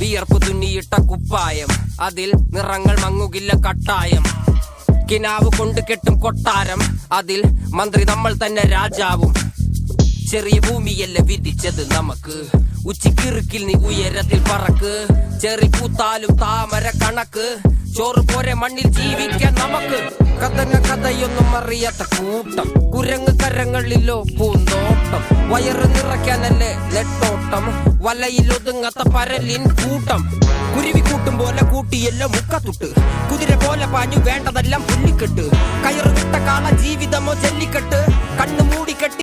വിയർപ്പ് തുന്നിയിട്ട കുപ്പായം, അതിൽ നിറങ്ങൾ മങ്ങുകില്ല കട്ടായം. കിനാവ് കൊണ്ട് കെട്ടും കൊട്ടാരം, അതിൽ മന്ത്രി നമ്മൾ തന്നെ രാജാവും. ചെറിയ ഭൂമിയല്ല വിധിച്ചത് നമുക്ക്, ഉച്ചിക്കിറുക്കിൽ നീ ഉയരത്തിൽ പറക്ക്. ചെറി പൂത്താലും താമര കണക്ക്, ചോറ് പോരെ മണ്ണിൽ ജീവിക്കാൻ നമുക്ക്. കഥയൊന്നും അറിയാത്ത കൂട്ടം, കുരങ്ങ് കരങ്ങളിലോ പൂന്തോട്ടം. വയറ് നിറയ്ക്കാനല്ലേ നെട്ടോട്ടം, വലയിൽ ഒതുങ്ങാത്ത പരലിൻ കൂട്ടം. കുരുവി കൂട്ടും പോലെ കൂട്ടിയല്ലോ മുക്കത്തുട്ട്, കുതിര പോലെ പാഞ്ഞു വേണ്ടതെല്ലാം പുല്ലിക്കെട്ട്. കയറ് വിട്ട കാള ജീവിതമോ ജല്ലിക്കെട്ട്, കണ്ണു മൂടിക്കെട്ടി